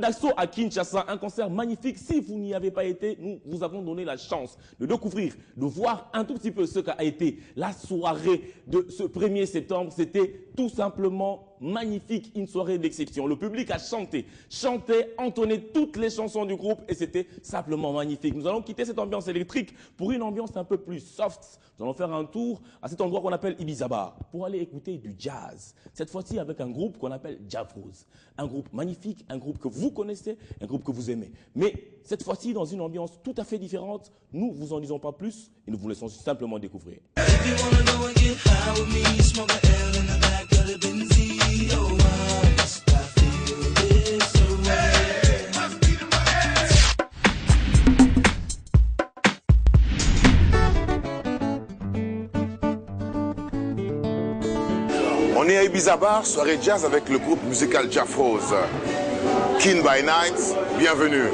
d'assaut à Kinshasa, un concert magnifique. Si vous n'y avez pas été, nous vous avons donné la chance de découvrir, de voir un tout petit peu ce qu'a été la soirée de ce 1er septembre. C'était tout simplement magnifique, une soirée d'exception. Le public a chanté, entonné toutes les chansons du groupe et c'était simplement magnifique. Nous allons quitter cette ambiance électrique pour une ambiance un peu plus soft. Nous allons faire un tour à cet endroit qu'on appelle Ibiza Bar pour aller écouter du jazz. Cette fois-ci avec un groupe qu'on appelle Jafrose. Un groupe magnifique, un groupe que vous connaissez, un groupe que vous aimez. Mais cette fois-ci dans une ambiance tout à fait différente. Nous vous en disons pas plus et nous vous laissons simplement découvrir. On est à Ibiza Bar, soirée jazz avec le groupe musical Jafrose. Kin by Night, bienvenue.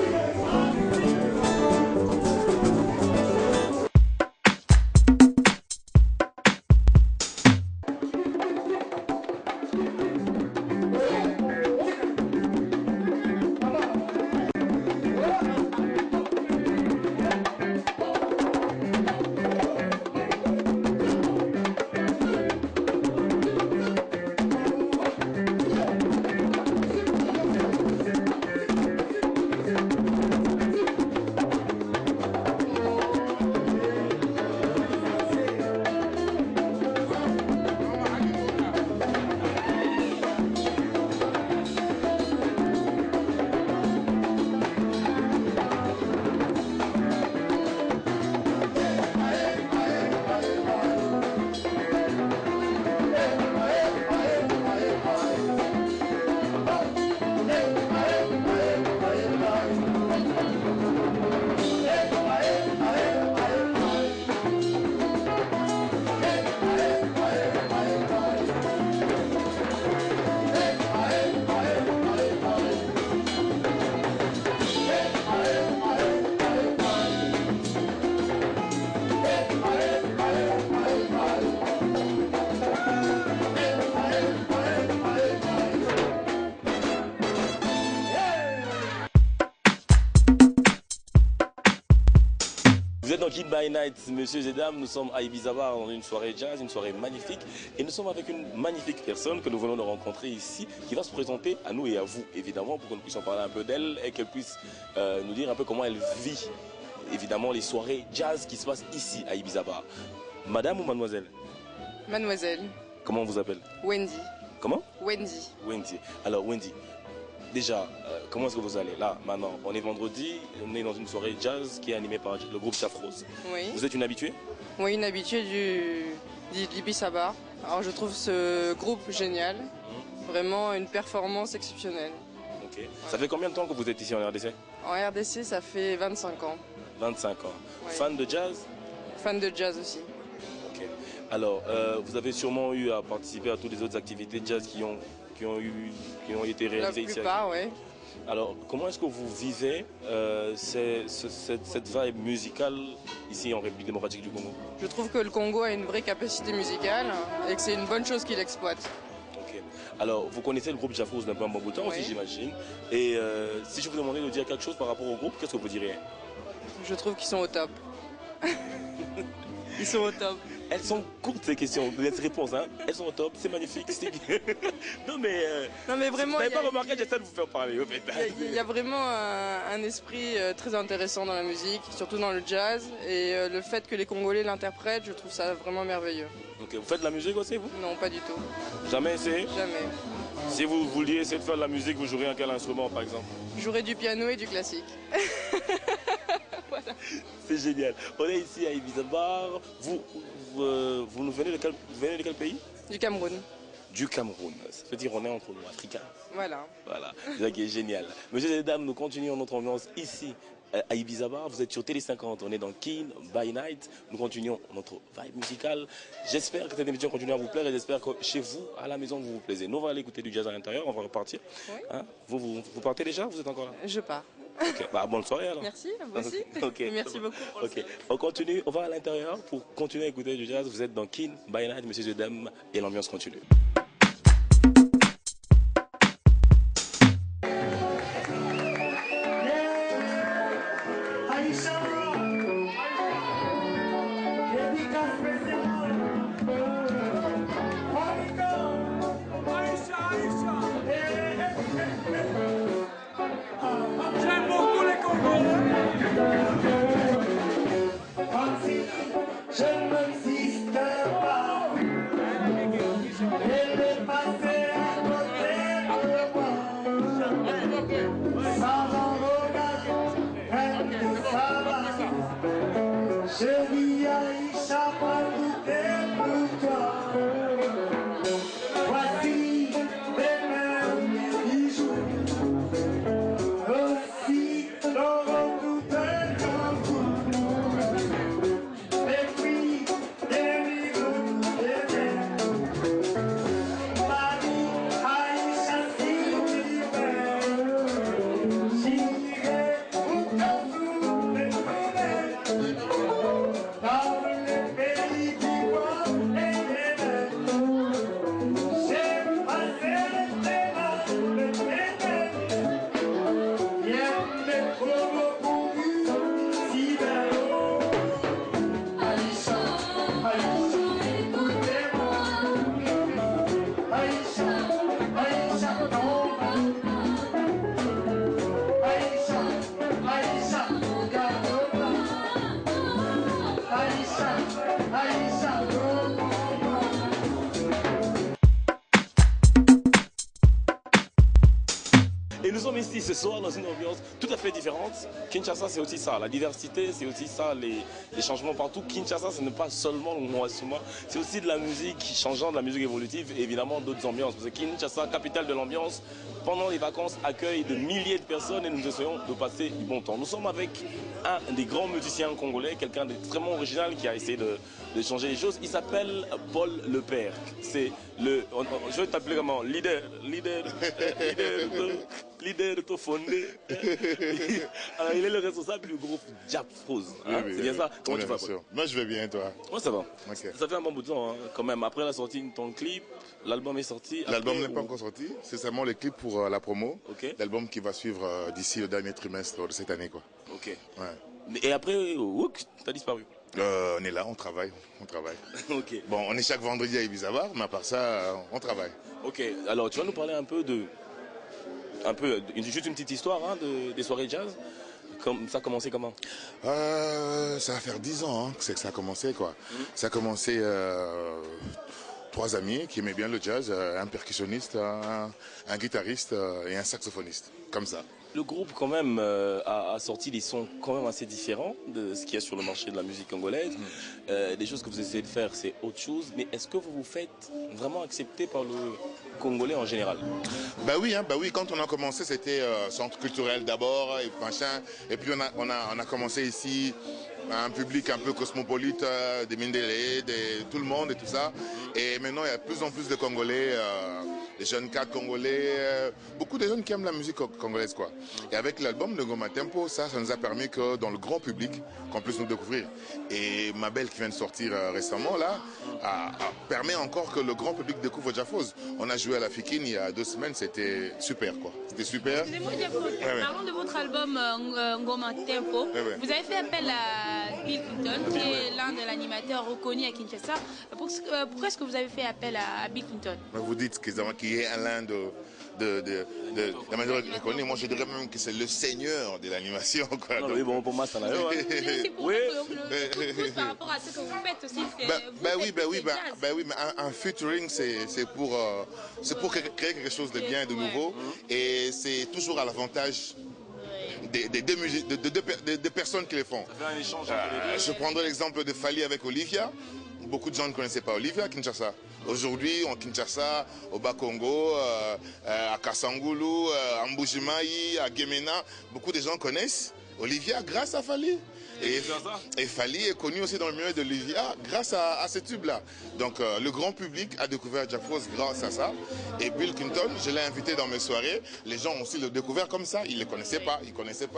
Vous êtes dans Kin by Night, messieurs et dames, nous sommes à Ibiza Bar dans une soirée jazz, une soirée magnifique. Et nous sommes avec une magnifique personne que nous venons de rencontrer ici, qui va se présenter à nous et à vous, évidemment, pour que nous puissions parler un peu d'elle et qu'elle puisse nous dire un peu comment elle vit, évidemment, les soirées jazz qui se passent ici à Ibiza Bar. Madame ou mademoiselle? Mademoiselle. Comment on vous appelle? Wendy. Comment? Wendy. Wendy. Alors Wendy, déjà, comment est-ce que vous allez? Là, maintenant, on est vendredi, on est dans une soirée jazz qui est animée par le groupe Jafrose. Oui. Vous êtes une habituée? Oui, une habituée d'Ibiza Bar. Alors je trouve ce groupe génial. Vraiment une performance exceptionnelle. Ok. Voilà. Ça fait combien de temps que vous êtes ici en RDC? En RDC, ça fait 25 ans. 25 ans. Oui. Fan de jazz? Fan de jazz aussi. Ok. Alors, vous avez sûrement eu à participer à toutes les autres activités de jazz qui ont été réalisées ici. La plupart, oui. Alors, comment est-ce que vous vivez cette vibe musicale ici en République démocratique du Congo? Je trouve que le Congo a une vraie capacité musicale et que c'est une bonne chose qu'il exploite. Ok. Alors, vous connaissez le groupe Jafrose d'un bon bout de temps aussi, j'imagine. Et si je vous demandais de dire quelque chose par rapport au groupe, qu'est-ce que vous diriez? Je trouve qu'ils sont au top. Ils sont au top. Elles sont courtes ces questions, les réponses, hein. Elles sont au top, c'est magnifique. Non mais vraiment. Vous n'avez pas remarqué, j'essaie de vous faire parler. Il y a vraiment un esprit très intéressant dans la musique, surtout dans le jazz. Et le fait que les Congolais l'interprètent, je trouve ça vraiment merveilleux. Ok, vous faites de la musique aussi, vous? Non, pas du tout. Jamais essayé? Jamais. Si vous vouliez essayer de faire de la musique, vous joueriez à quel instrument par exemple? Je jouerais du piano et du classique. Voilà. C'est génial. On est ici à Ibiza Bar. Vous nous venez de quel pays? Du Cameroun. Du Cameroun. Ça veut dire on est entre nous, africains. Voilà. Voilà. C'est ça qui est génial. Messieurs et dames, nous continuons notre ambiance ici à Ibiza Bar. Vous êtes sur Télé 50. On est dans Kin by Night. Nous continuons notre vibe musicale. J'espère que cette émission continue à vous plaire et j'espère que chez vous, à la maison, vous vous plaisez. Nous, on va aller écouter du jazz à l'intérieur. On va repartir. Oui. Hein? Vous partez déjà? Vous êtes encore là? Je pars. Ok, bah, bonne soirée alors. Merci, à vous aussi. Okay. Merci beaucoup pour le service. On continue, on va à l'intérieur pour continuer à écouter du jazz. Vous êtes dans Kin by Night, messieurs et dames, et l'ambiance continue. ici ce soir dans une ambiance tout à fait différente. Kinshasa, c'est aussi ça, la diversité, c'est aussi ça, les changements partout. Kinshasa, ce n'est pas seulement le Mwassuma, c'est aussi de la musique changeante, de la musique évolutive et évidemment d'autres ambiances. Parce que Kinshasa, capitale de l'ambiance, pendant les vacances, accueille de milliers de personnes et nous essayons de passer du bon temps. Nous sommes avec un des grands musiciens congolais, quelqu'un d'extrêmement original qui a essayé de changer les choses. Il s'appelle Paul Le Père. C'est je vais t'appeler comment? Leader fondé. Alors, il est le responsable du groupe Jafroz. Hein? Oui, c'est bien ça? Comment tu vas? Moi, je vais bien, toi. Moi, ça va. Okay. Ça fait un bon bout de temps, hein, quand même. Après la sortie de ton clip, l'album est sorti. L'album n'est pas encore sorti. C'est seulement le clip pour la promo. Okay. L'album qui va suivre d'ici le dernier trimestre de cette année, quoi. Ok. Ouais. Et après, t'as disparu. On est là, on travaille. Ok. Bon, on est chaque vendredi à Ibizabar, mais à part ça, on travaille. Ok. Alors, tu vas nous parler juste une petite histoire hein, des soirées jazz. Ça a commencé comment? Ça va faire 10 ans hein, que ça a commencé, quoi. Ça a commencé 3 amis qui aimaient bien le jazz, un percussionniste, un guitariste et un saxophoniste, comme ça. Le groupe quand même a sorti des sons quand même assez différents de ce qu'il y a sur le marché de la musique congolaise. Des choses que vous essayez de faire, c'est autre chose. Mais est-ce que vous vous faites vraiment accepter par le Congolais en général? Bah oui, quand on a commencé, c'était centre culturel d'abord, et machin. Et puis on a commencé ici, un public un peu cosmopolite, des Mindélé, tout le monde et tout ça. Et maintenant, il y a de plus en plus de Congolais, des jeunes cadres congolais, beaucoup de jeunes qui aiment la musique congolaise, quoi. Et avec l'album de Ngoma Tempo, ça nous a permis que dans le grand public, qu'on puisse nous découvrir. Et Ma Belle qui vient de sortir récemment, là, permet encore que le grand public découvre Jafroz. On a joué à la Fikine il y a 2 semaines, c'était super, quoi. C'était super. Excusez-moi, parlons de votre album Ngoma Tempo. Vous avez fait appel à Bill Clinton, qui est l'un de l'animateur reconnu à Kinshasa. Pourquoi est-ce que vous avez fait appel à Bill Clinton? Vous dites qu'il est l'un de l'animateur reconnu. Moi, je dirais même que c'est le seigneur de l'animation, quoi. Non, mais bon, pour moi, ça n'a rien. C'est pour le coup de pouce par rapport à ce que vous faites aussi. Oui, mais un featuring, c'est pour créer quelque chose de bien et de nouveau. Et c'est toujours à l'avantage des personnes qui les font. Ça fait un échange entre les deux. Je prendrai l'exemple de Fally avec Olivia. Beaucoup de gens ne connaissaient pas Olivia à Kinshasa. Aujourd'hui, en Kinshasa, au Bas-Congo, à Kassangoulou, à Mbujimayi, à Gemena, beaucoup de gens connaissent Olivia grâce à Fally. Et Fally est connu aussi dans le milieu de Olivia grâce à ce tube-là. Donc le grand public a découvert Jafroz grâce à ça. Et Bill Clinton, je l'ai invité dans mes soirées. Les gens ont aussi le découvert comme ça. Ils ne le connaissaient pas.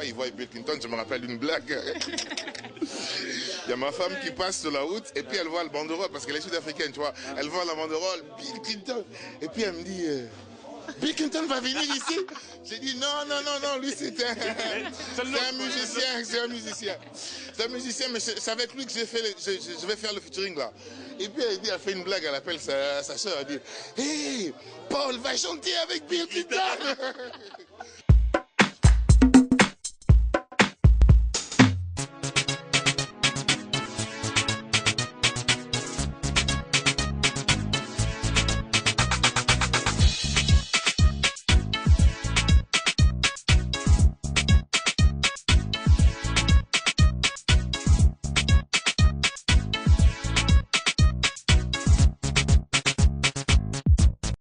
Ils voient Bill Clinton. Je me rappelle d'une blague. Il y a ma femme qui passe sur la route et puis elle voit le banderole parce qu'elle est sud-africaine, tu vois. Elle voit la banderole, Bill Clinton. Et puis elle me dit... Bill Clinton va venir ici. J'ai dit non, lui c'est un musicien. C'est un musicien, mais c'est avec lui que je vais faire le featuring là. Et puis elle fait une blague, elle appelle sa soeur, elle dit hey, Paul va chanter avec Bill Clinton.